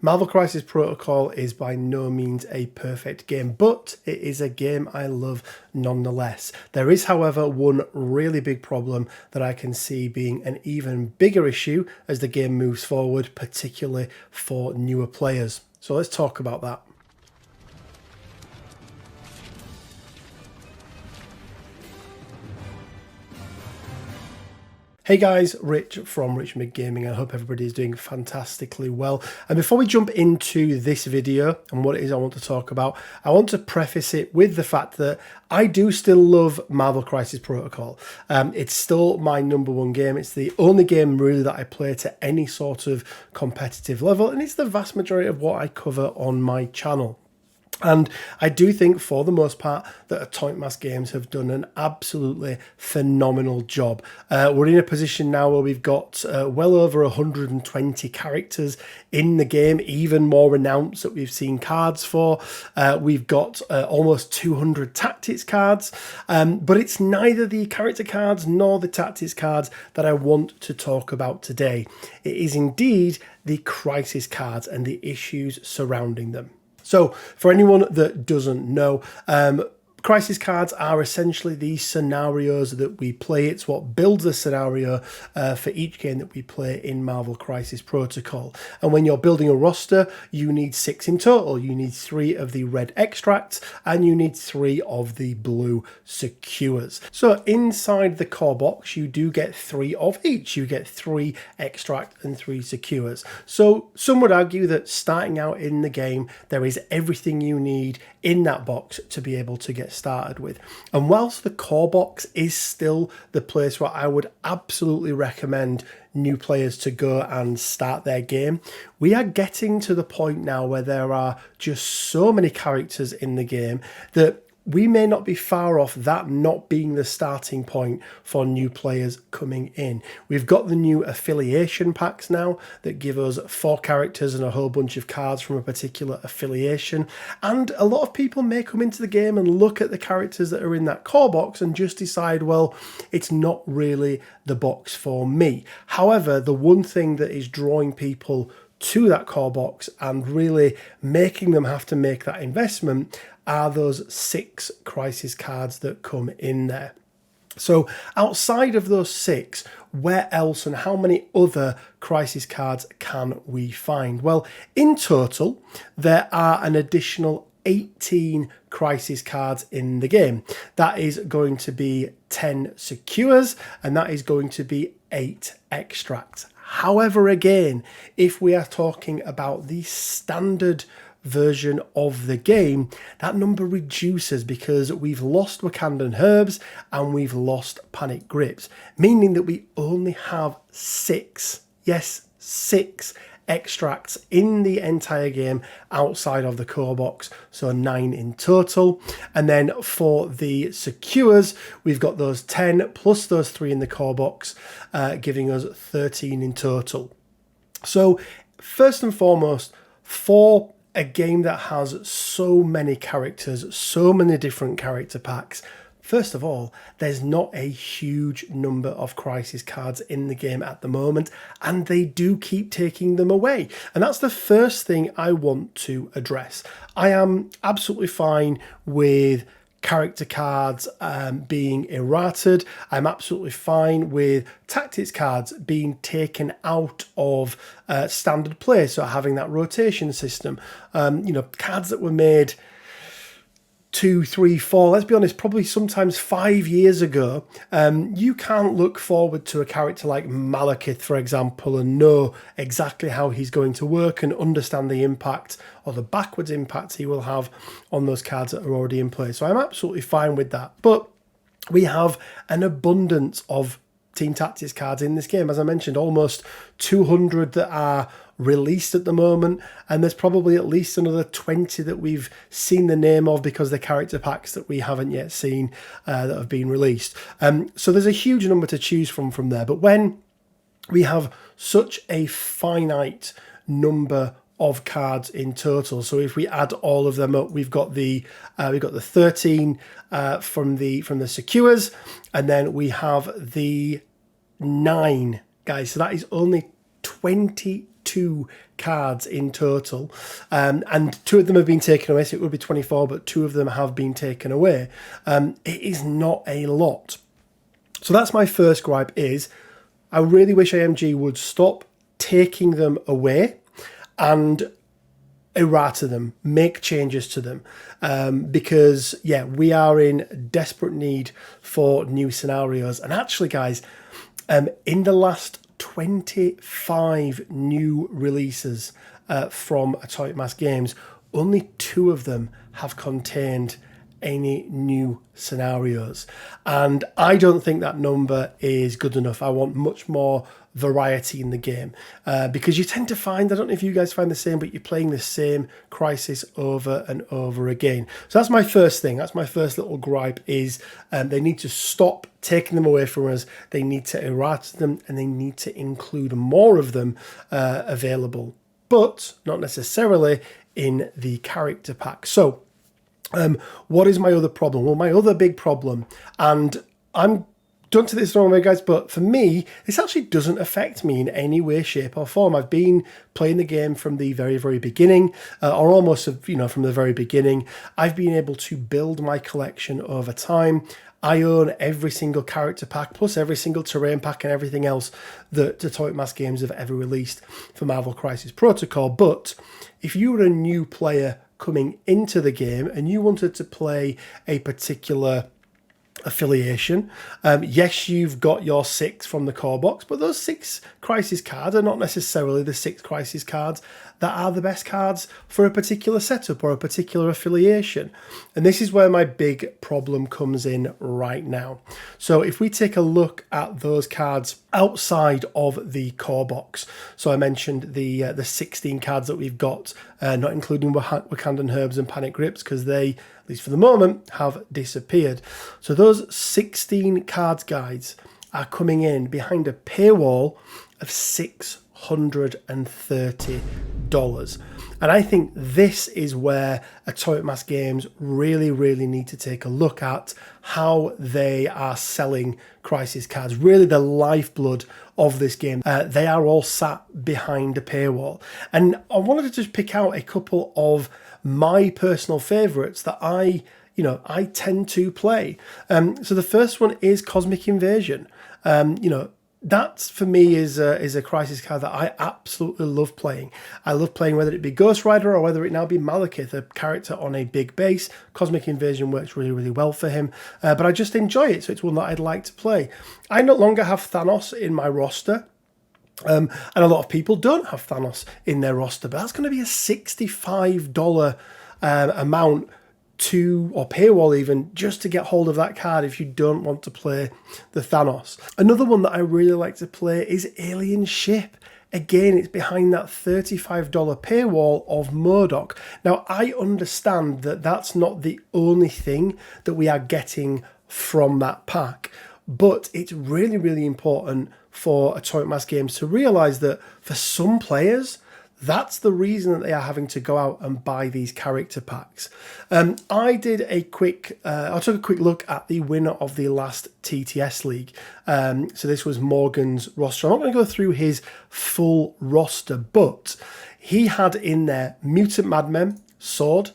Marvel Crisis Protocol is by no means a perfect game, but it is a game I love nonetheless. There is, however, one really big problem that I can see being an even bigger issue as the game moves forward, particularly for newer players. So let's talk about that. Hey guys, Rich from Rich Mid Gaming. I hope everybody is doing fantastically well. And before we jump into this video and what it is I want to talk about, I want to preface it with the fact that I do still love Marvel Crisis Protocol. It's still my #1 game. It's the only game really that I play to any sort of competitive level, and it's the vast majority of what I cover on my channel. And I do think, for the most part, that Atomic Mass Games have done an absolutely phenomenal job. We're in a position now where we've got well over 120 characters in the game, even more renowned that we've seen cards for. We've got almost 200 tactics cards, but it's neither the character cards nor the tactics cards that I want to talk about today. It is indeed the crisis cards and the issues surrounding them. So for anyone that doesn't know, crisis cards are essentially the scenarios that we play. It's what builds a scenario for each game that we play in Marvel Crisis Protocol. And when you're building a roster, you need 6 in total. You need 3 of the red extracts and you need 3 of the blue secures. So inside the core box, you do get 3 of each. You get 3 extract and 3 secures. So some would argue that starting out in the game, there is everything you need in that box to be able to get started with. And whilst the core box is still the place where I would absolutely recommend new players to go and start their game, we are getting to the point now where there are just so many characters in the game that we may not be far off that not being the starting point for new players coming in. We've got the new affiliation packs now that give us 4 characters and a whole bunch of cards from a particular affiliation. And a lot of people may come into the game and look at the characters that are in that core box and just decide, well, it's not really the box for me. However, the one thing that is drawing people to that core box and really making them have to make that investment are those 6 crisis cards that come in there. So outside of those 6, where else and how many other crisis cards can we find? Well, in total, there are an additional 18 crisis cards in the game. That is going to be 10 secures and that is going to be 8 extracts. However, again, if we are talking about the standard version of the game, that number reduces because we've lost Wakandan Herbs and we've lost Panic Grips, meaning that we only have 6, yes, 6 extracts in the entire game outside of the core box, so 9 in total. And then for the secures, we've got those 10 plus those 3 in the core box, giving us 13 in total. So first and foremost, for a game that has so many characters, so many different character packs, first of all, there's not a huge number of crisis cards in the game at the moment, and they do keep taking them away. And that's the first thing I want to address. I am absolutely fine with character cards being errated. I'm absolutely fine with tactics cards being taken out of standard play, so having that rotation system. Cards that were made 2, 3, 4, let's be honest, probably sometimes 5 years ago, you can't look forward to a character like Malekith, for example, and know exactly how he's going to work and understand the impact or the backwards impact he will have on those cards that are already in play. So I'm absolutely fine with that. But we have an abundance of Team Tactics cards in this game. As I mentioned, almost 200 that are released at the moment, and there's probably at least another 20 that we've seen the name of because they're character packs that we haven't yet seen that have been released. So there's a huge number to choose from there. But when we have such a finite number of cards in total, so if we add all of them up, we've got the 13 from the secures, and then we have the 9 guys. So that is only 28 22 cards in total, and 2 of them have been taken away, so it would be 24, but 2 of them have been taken away. It is not a lot. So that's my first gripe, is I really wish AMG would stop taking them away and errata them, make changes to them, because yeah, we are in desperate need for new scenarios. And actually, guys, in the last 25 new releases from Atomic Mass Games, only 2 of them have contained any new scenarios, and I don't think that number is good enough. I want much more variety in the game, because you tend to find, I don't know if you guys find the same, but you're playing the same crisis over and over again. So that's my first thing, that's my first little gripe, is they need to stop taking them away from us, they need to errata them, and they need to include more of them available, but not necessarily in the character pack. So what is my other problem? Well, my other big problem, and I'm don't take this the wrong way, guys, but for me, this actually doesn't affect me in any way, shape or form. I've been playing the game from the very, very beginning, or almost, from the very beginning. I've been able to build my collection over time. I own every single character pack, plus every single terrain pack and everything else that Atomic Mass Games have ever released for Marvel Crisis Protocol. But if you were a new player coming into the game and you wanted to play a particular affiliation, yes, you've got your 6 from the core box, but those 6 crisis cards are not necessarily the 6 crisis cards that are the best cards for a particular setup or a particular affiliation. And this is where my big problem comes in right now. So if we take a look at those cards outside of the core box, so I mentioned the 16 cards that we've got, not including Wakandan Herbs and Panic Grips, because they, at least for the moment, have disappeared. So those 16 cards, guides, are coming in behind a paywall of $630. And I think this is where Atomic Mass Games really, really need to take a look at how they are selling crisis cards. Really the lifeblood of this game. They are all sat behind a paywall. And I wanted to just pick out a couple of my personal favorites that I tend to play. So the first one is Cosmic Invasion. That for me is a crisis card that I absolutely love playing. I love playing whether it be Ghost Rider or whether it now be Malekith, a character on a big base. Cosmic Invasion works really, really well for him, but I just enjoy it, so it's one that I'd like to play. I no longer have Thanos in my roster. And a lot of people don't have Thanos in their roster, but that's going to be a $65 amount or paywall even, just to get hold of that card if you don't want to play the Thanos. Another one that I really like to play is Alien Ship. Again, it's behind that $35 paywall of MODOK. Now, I understand that that's not the only thing that we are getting from that pack, but it's really, really important for Atomic Mass Games to realise that for some players, that's the reason that they are having to go out and buy these character packs. I took a quick look at the winner of the last TTS League. So this was Morgan's roster. I'm not going to go through his full roster, but he had in there Mutant Madmen, Sword,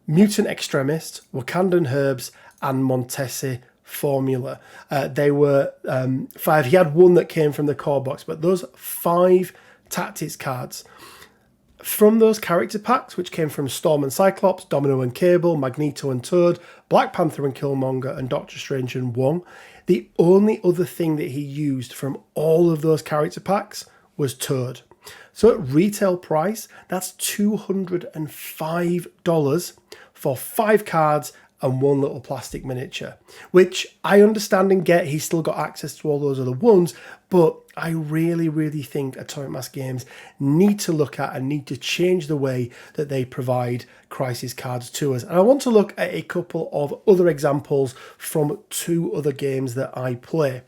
Mutant Extremist, Wakandan Herbs, and Montesi Formula. They were 5. He had one that came from the core box, but those 5 tactics cards from those character packs, which came from Storm and Cyclops, Domino and Cable, Magneto and Toad, Black Panther and Killmonger, and Doctor Strange and Wong, the only other thing that he used from all of those character packs was Toad. So at retail price, that's $205 for 5 cards and 1 little plastic miniature, which I understand and get. He's still got access to all those other ones, but I really, really think Atomic Mass Games need to look at and need to change the way that they provide crisis cards to us. And I want to look at a couple of other examples from 2 other games that I play.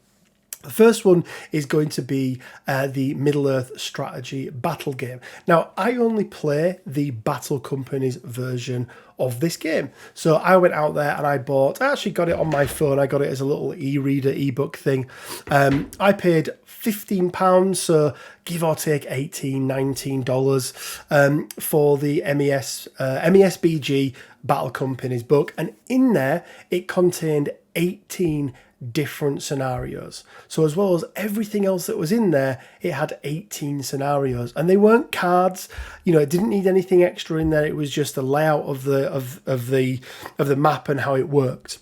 The first one is going to be the Middle-earth strategy battle game. Now, I only play the Battle Company's version of this game. So I went out there and I actually got it on my phone. I got it as a little e-reader, ebook thing. I paid £15, so give or take $18, $19 for the MESBG Battle Company's book. And in there, it contained 18 different scenarios. So as well as everything else that was in there, it had 18 scenarios, and they weren't cards. It didn't need anything extra in there. It was just the layout of the map and how it worked.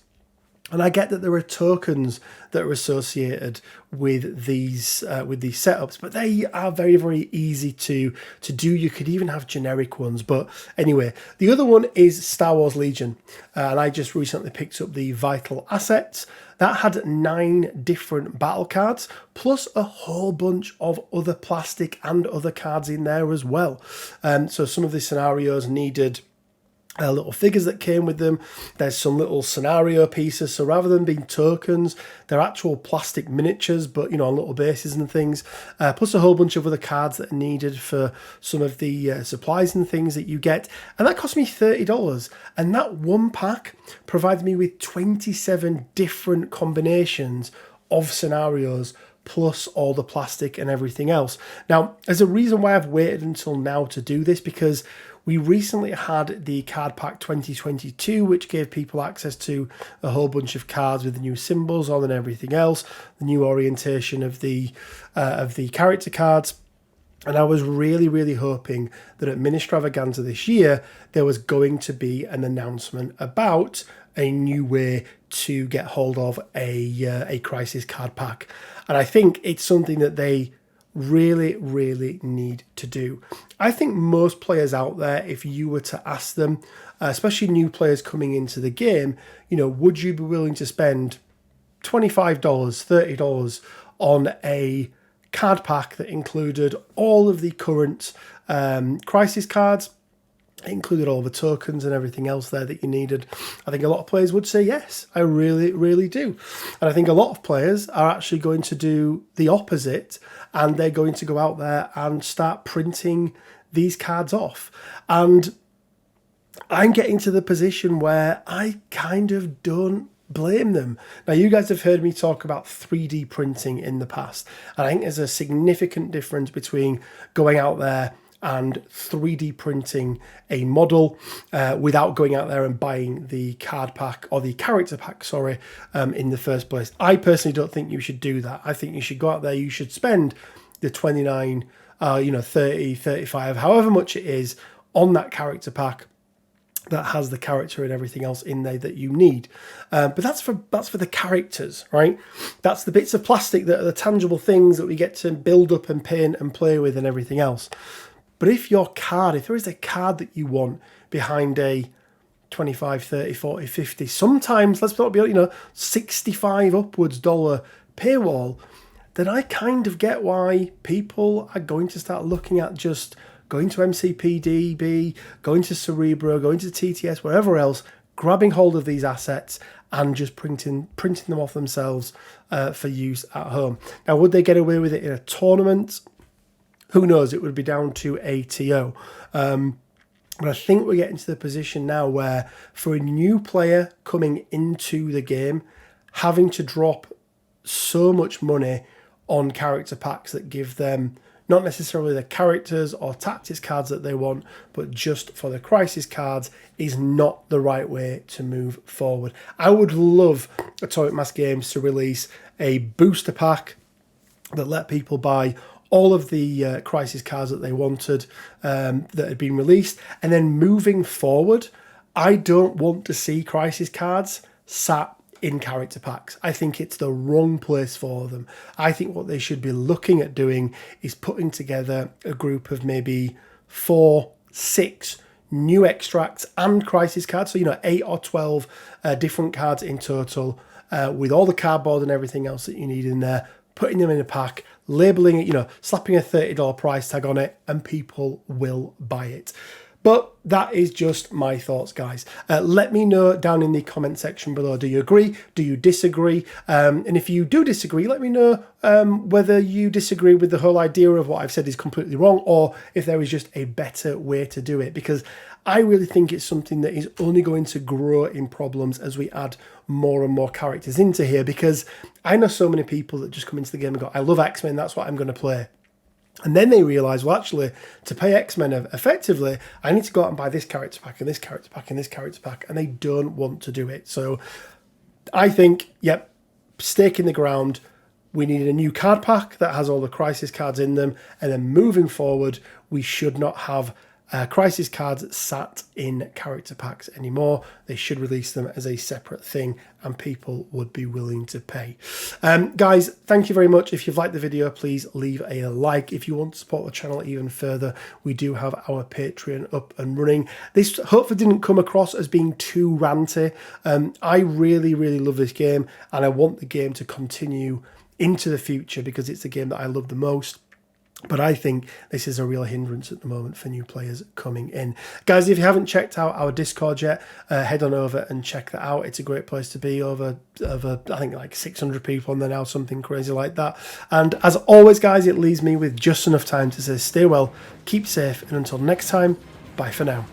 And I get that there are tokens that are associated with these setups, but they are very, very easy to do. You could even have generic ones. But anyway, the other one is Star Wars Legion. And I just recently picked up the Vital Assets. That had 9 different battle cards, plus a whole bunch of other plastic and other cards in there as well. So some of the scenarios needed little figures that came with them. There's some little scenario pieces, so rather than being tokens, they're actual plastic miniatures, but on little bases and things, plus a whole bunch of other cards that are needed for some of the supplies and things that you get. And that cost me $30, and that one pack provides me with 27 different combinations of scenarios, plus all the plastic and everything else. Now, there's a reason why I've waited until now to do this, because we recently had the Card Pack 2022, which gave people access to a whole bunch of cards with the new symbols on and everything else, the new orientation of the character cards. And I was really, really hoping that at Ministravaganza this year, there was going to be an announcement about a new way to get hold of a Crisis card pack. And I think it's something that they really, really need to do. I think most players out there, if you were to ask them, especially new players coming into the game, would you be willing to spend $25, $30 on a card pack that included all of the current Crisis cards? It included all the tokens and everything else there that you needed. I think a lot of players would say yes. I really, really do. And I think a lot of players are actually going to do the opposite, and they're going to go out there and start printing these cards off. And I'm getting to the position where I kind of don't blame them. Now, you guys have heard me talk about 3D printing in the past, and I think there's a significant difference between going out there and 3D printing a model without going out there and buying the card pack or the character pack, in the first place. I personally don't think you should do that. I think you should go out there, you should spend the 29, 30, 35, however much it is on that character pack that has the character and everything else in there that you need. But that's for the characters, right? That's the bits of plastic that are the tangible things that we get to build up and paint and play with and everything else. But if there is a card that you want behind a 25, 30, 40, 50, sometimes, let's not be, 65 upwards dollar paywall, then I kind of get why people are going to start looking at just going to MCPDB, going to Cerebro, going to TTS, wherever else, grabbing hold of these assets and just printing them off themselves for use at home. Now, would they get away with it in a tournament? Who knows? It would be down to ATO. But I think we're getting to the position now where for a new player coming into the game, having to drop so much money on character packs that give them not necessarily the characters or tactics cards that they want, but just for the Crisis cards is not the right way to move forward. I would love Atomic Mass Games to release a booster pack that let people buy all of the Crisis cards that they wanted that had been released. And then moving forward, I don't want to see Crisis cards sat in character packs. I think it's the wrong place for them. I think what they should be looking at doing is putting together a group of maybe 4, 6 new extracts and Crisis cards. So, 8 or 12 different cards in total with all the cardboard and everything else that you need in there, putting them in a pack, labeling it, slapping a $30 price tag on it, and people will buy it. But that is just my thoughts, guys. Let me know down in the comment section below. Do you agree? Do you disagree? And if you do disagree, let me know whether you disagree with the whole idea of what I've said is completely wrong, or if there is just a better way to do it. Because I really think it's something that is only going to grow in problems as we add more and more characters into here. Because I know so many people that just come into the game and go, I love X-Men, that's what I'm going to play. And then they realise, well, actually, to pay X-Men effectively, I need to go out and buy this character pack and this character pack and this character pack, and they don't want to do it. So I think, yep, stake in the ground. We need a new card pack that has all the Crisis cards in them, and then moving forward, we should not have Crisis cards sat in character packs anymore. They should release them as a separate thing, and people would be willing to pay. Guys, thank you very much. If you've liked the video, please leave a like. If you want to support the channel even further, we do have our Patreon up and running. This hopefully didn't come across as being too ranty. I really, really love this game, and I want the game to continue into the future because it's the game that I love the most. But I think this is a real hindrance at the moment for new players coming in. Guys, if you haven't checked out our Discord yet, head on over and check that out. It's a great place to be. Over I think like 600 people on there now, something crazy like that. And as always, guys, it leaves me with just enough time to say stay well, keep safe, and until next time, bye for now.